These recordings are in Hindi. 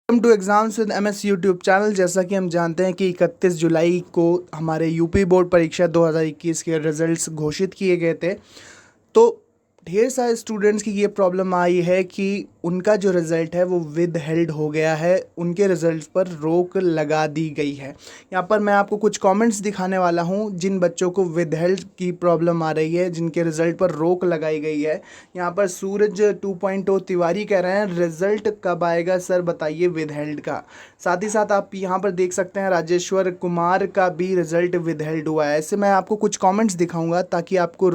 Welcome to exams with MS YouTube channel. जैसा कि हम जानते हैं कि 31 जुलाई को हमारे यूपी बोर्ड परीक्षा 2021 के रिज़ल्ट्स घोषित किए गए थे। तो ढेर सारे स्टूडेंट्स की ये प्रॉब्लम आई है कि उनका जो रिज़ल्ट है वो विद हेल्ड हो गया है, उनके रिज़ल्ट पर रोक लगा दी गई है। यहाँ पर मैं आपको कुछ कमेंट्स दिखाने वाला हूँ जिन बच्चों को विद हेल्ड की प्रॉब्लम आ रही है, जिनके रिज़ल्ट पर रोक लगाई गई है। यहाँ पर सूरज 2.0 तिवारी कह रहे हैं रिज़ल्ट कब आएगा सर बताइए विद हेल्ड का। साथ ही साथ आप यहाँ पर देख सकते हैं राजेश्वर कुमार का भी रिज़ल्ट विद हेल्ड हुआ है। ऐसे मैं आपको कुछ कमेंट्स दिखाऊंगा ताकि आपको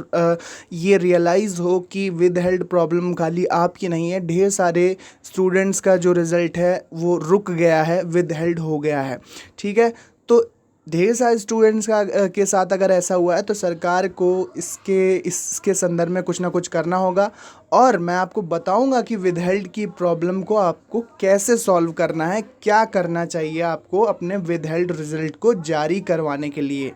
ये रियलाइज़ हो कि विद हेल्ड प्रॉब्लम खाली आपकी नहीं है, ढेर सारे स्टूडेंट्स का जो रिज़ल्ट है वो रुक गया है, विद हेल्ड हो गया है। ठीक है, तो ढेर सारे स्टूडेंट्स के साथ अगर ऐसा हुआ है तो सरकार को इसके संदर्भ में कुछ ना कुछ करना होगा। और मैं आपको बताऊंगा कि विद हेल्ड की प्रॉब्लम को आपको कैसे सॉल्व करना है, क्या करना चाहिए आपको अपने विद हेल्ड रिज़ल्ट को जारी करवाने के लिए।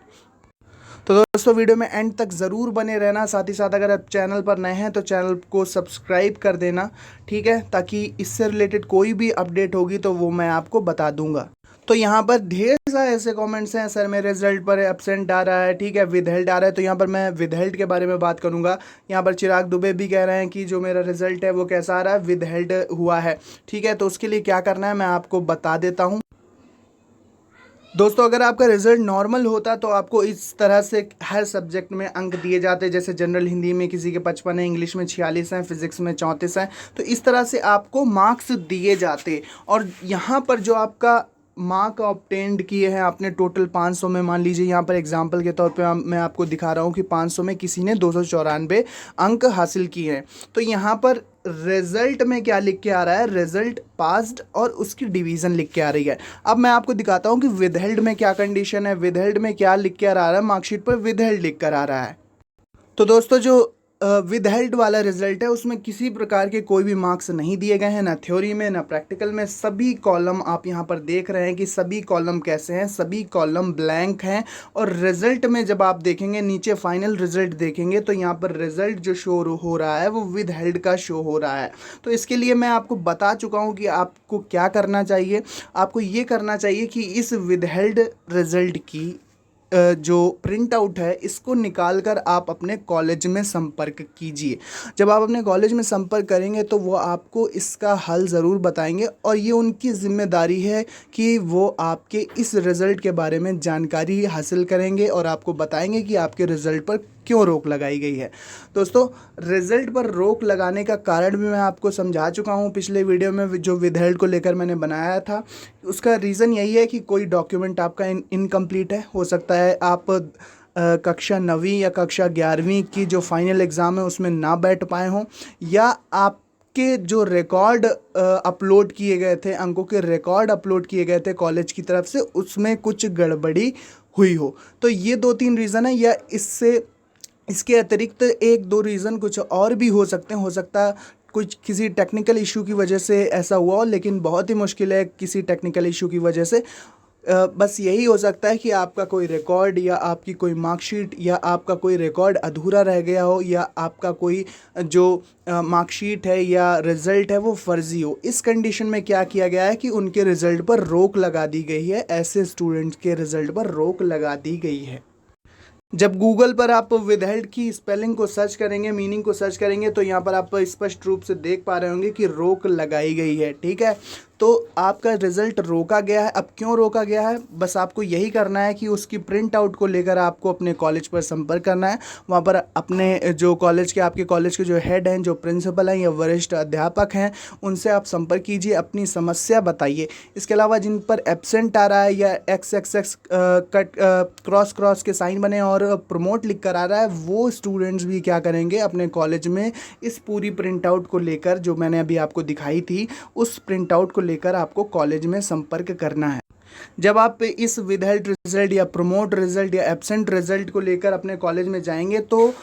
तो दोस्तों वीडियो में एंड तक ज़रूर बने रहना। साथ ही साथ अगर आप चैनल पर नए हैं तो चैनल को सब्सक्राइब कर देना, ठीक है, ताकि इससे रिलेटेड कोई भी अपडेट होगी तो वो मैं आपको बता दूंगा। तो यहाँ पर ढेर सारे ऐसे कमेंट्स हैं, सर मेरे रिजल्ट पर एब्सेंट आ रहा है, ठीक है, विद हेल्ड आ रहा है। तो यहाँ पर मैं विद हेल्ड के बारे में बात करूँगा। यहाँ पर चिराग दुबे भी कह रहे हैं कि जो मेरा रिजल्ट है वो कैसा आ रहा है, विद हेल्ड हुआ है। ठीक है, तो उसके लिए क्या करना है मैं आपको बता देता हूँ। दोस्तों अगर आपका रिजल्ट नॉर्मल होता तो आपको इस तरह से हर सब्जेक्ट में अंक दिए जाते, जैसे जनरल हिंदी में किसी के 55 है, इंग्लिश में 46 हैं, फिजिक्स में 34 हैं। तो इस तरह से आपको मार्क्स दिए जाते। और यहाँ पर जो आपका मार्क ऑब्टेंड किए हैं आपने टोटल 500 में, मान लीजिए यहाँ पर एग्जांपल के तौर पे मैं आपको दिखा रहा हूँ कि 500 में किसी ने 294 अंक हासिल किए हैं। तो यहाँ पर रिजल्ट में क्या लिख के आ रहा है, रिजल्ट पास्ड और उसकी डिवीज़न लिख के आ रही है। अब मैं आपको दिखाता हूँ कि विदहेल्ड में क्या कंडीशन है, विदहेल्ड में क्या लिख के आ रहा है, मार्कशीट पर विदहेल्ड लिख कर आ रहा है। तो दोस्तों जो विदहेल्ड वाला रिजल्ट है उसमें किसी प्रकार के कोई भी मार्क्स नहीं दिए गए हैं, ना थ्योरी में ना प्रैक्टिकल में। सभी कॉलम आप यहाँ पर देख रहे हैं कि सभी कॉलम कैसे हैं, सभी कॉलम ब्लैंक हैं। और रिजल्ट में जब आप देखेंगे नीचे फाइनल रिजल्ट देखेंगे तो यहाँ पर रिजल्ट जो शो हो रहा है वो विदहेल्ड का शो हो रहा है। तो इसके लिए मैं आपको बता चुका हूँ कि आपको क्या करना चाहिए। आपको ये करना चाहिए कि इस विदहेल्ड रिजल्ट की जो प्रिंट आउट है इसको निकाल कर आप अपने कॉलेज में संपर्क कीजिए। जब आप अपने कॉलेज में संपर्क करेंगे तो वो आपको इसका हल ज़रूर बताएंगे और ये उनकी ज़िम्मेदारी है कि वो आपके इस रिज़ल्ट के बारे में जानकारी हासिल करेंगे और आपको बताएंगे कि आपके रिज़ल्ट पर क्यों रोक लगाई गई है। दोस्तों रिज़ल्ट पर रोक लगाने का कारण भी मैं आपको समझा चुका हूँ पिछले वीडियो में, जो विदहेल्ड को लेकर मैंने बनाया था। उसका रीज़न यही है कि कोई डॉक्यूमेंट आपका इनकम्प्लीट है। हो सकता है आप कक्षा 9वीं या कक्षा 11वीं की जो फाइनल एग्ज़ाम है उसमें ना बैठ पाए हों, या आप के जो रिकॉर्ड अपलोड किए गए थे, अंकों के रिकॉर्ड अपलोड किए गए थे कॉलेज की तरफ से, उसमें कुछ गड़बड़ी हुई हो। तो ये 2-3 रीज़न है, या इसके अतिरिक्त 1-2 रीज़न कुछ और भी हो सकते हैं। हो सकता है कुछ किसी टेक्निकल इशू की वजह से ऐसा हुआ हो, लेकिन बहुत ही मुश्किल है किसी टेक्निकल इशू की वजह से। बस यही हो सकता है कि आपका कोई रिकॉर्ड या आपकी कोई मार्कशीट या आपका कोई रिकॉर्ड अधूरा रह गया हो, या आपका कोई जो मार्कशीट है या रिज़ल्ट है वो फ़र्ज़ी हो। इस कंडीशन में क्या किया गया है कि उनके रिज़ल्ट पर रोक लगा दी गई है, ऐसे स्टूडेंट्स के रिज़ल्ट पर रोक लगा दी गई है। जब गूगल पर आप विदहेल्ड की स्पेलिंग को सर्च करेंगे, मीनिंग को सर्च करेंगे, तो यहाँ पर आप स्पष्ट रूप से देख पा रहे होंगे कि रोक लगाई गई है। ठीक है, तो आपका रिज़ल्ट रोका गया है। अब क्यों रोका गया है, बस आपको यही करना है कि उसकी प्रिंट आउट को लेकर आपको अपने कॉलेज पर संपर्क करना है। वहाँ पर अपने जो आपके कॉलेज के जो हेड हैं, जो प्रिंसिपल हैं या वरिष्ठ अध्यापक हैं, उनसे आप संपर्क कीजिए, अपनी समस्या बताइए। इसके अलावा जिन पर एब्सेंट आ रहा है या XXX कट क्रॉस के साइन बने और प्रमोट लिख कर आ रहा है, वो स्टूडेंट्स भी क्या करेंगे, अपने कॉलेज में इस पूरी प्रिंट आउट को लेकर, जो मैंने अभी आपको दिखाई थी, उस प्रिंट आउट को लेकर आपको कॉलेज में संपर्क करना है। जब आप इस विदहेल्ड रिजल्ट या प्रमोट रिजल्ट या एब्सेंट रिजल्ट को लेकर अपने कॉलेज में जाएंगे तो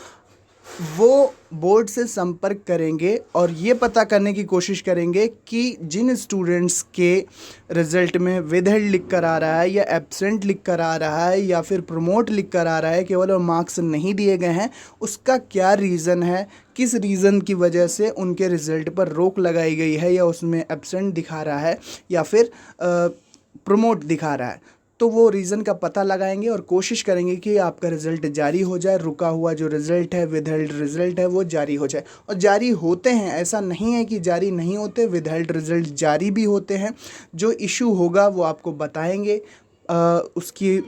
वो बोर्ड से संपर्क करेंगे और ये पता करने की कोशिश करेंगे कि जिन स्टूडेंट्स के रिज़ल्ट में विदहेल्ड लिख कर आ रहा है या एब्सेंट लिख कर आ रहा है या फिर प्रमोट लिख कर आ रहा है, केवल मार्क्स नहीं दिए गए हैं, उसका क्या रीज़न है, किस रीज़न की वजह से उनके रिज़ल्ट पर रोक लगाई गई है या उसमें एब्सेंट दिखा रहा है या फिर प्रमोट दिखा रहा है। तो वो रीज़न का पता लगाएंगे और कोशिश करेंगे कि आपका रिज़ल्ट जारी हो जाए, रुका हुआ जो रिज़ल्ट है, विदहेल्ड रिज़ल्ट है, वो जारी हो जाए। और जारी होते हैं, ऐसा नहीं है कि जारी नहीं होते, विदहेल्ड रिज़ल्ट जारी भी होते हैं। जो इशू होगा वो आपको बताएंगे, उसकी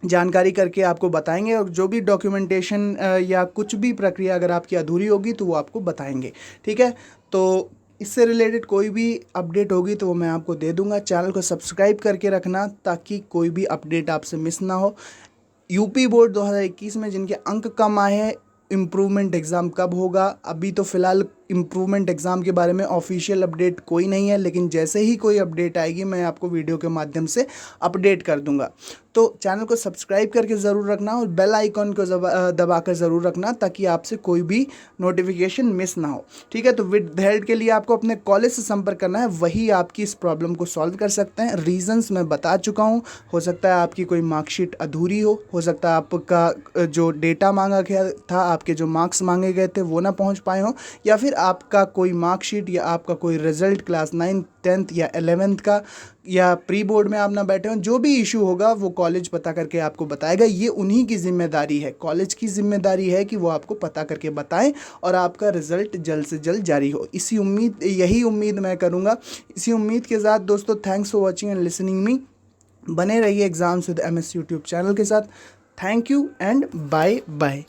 जानकारी करके आपको बताएंगे, और जो भी डॉक्यूमेंटेशन या कुछ भी प्रक्रिया अगर आपकी अधूरी होगी तो वो आपको बताएंगे। ठीक है, तो इससे रिलेटेड कोई भी अपडेट होगी तो वो मैं आपको दे दूंगा। चैनल को सब्सक्राइब करके रखना ताकि कोई भी अपडेट आपसे मिस ना हो। यूपी बोर्ड 2021 में जिनके अंक कम आए हैं, इम्प्रूवमेंट एग्ज़ाम कब होगा? अभी तो फ़िलहाल इम्प्रूवमेंट एग्ज़ाम के बारे में ऑफिशियल अपडेट कोई नहीं है, लेकिन जैसे ही कोई अपडेट आएगी मैं आपको वीडियो के माध्यम से अपडेट कर दूंगा। तो चैनल को सब्सक्राइब करके ज़रूर रखना और बेल आइकॉन को दबाकर ज़रूर रखना ताकि आपसे कोई भी नोटिफिकेशन मिस ना हो। ठीक है, तो विदहेल्ड के लिए आपको अपने कॉलेज से संपर्क करना है, वही आपकी इस प्रॉब्लम को सॉल्व कर सकते हैं। रीजंस मैं बता चुका हूँ। हो सकता है आपकी कोई मार्कशीट अधूरी हो सकता है आपका जो डेटा मांगा गया था, आपके जो मार्क्स मांगे गए थे वो ना पहुँच पाए हों, या फिर आपका कोई मार्कशीट या आपका कोई रिज़ल्ट क्लास 9th 10th या 11th का या प्री बोर्ड में आप ना बैठे हों। जो भी इशू होगा वो कॉलेज पता करके आपको बताएगा। ये उन्हीं की जिम्मेदारी है, कॉलेज की जिम्मेदारी है कि वो आपको पता करके बताएं और आपका रिज़ल्ट जल्द से जल्द जारी हो। यही उम्मीद मैं करूँगा। इसी उम्मीद के साथ दोस्तों, thanks for watching and listening me. बने रहिए exams with MS YouTube channel के साथ। Thank you and bye bye.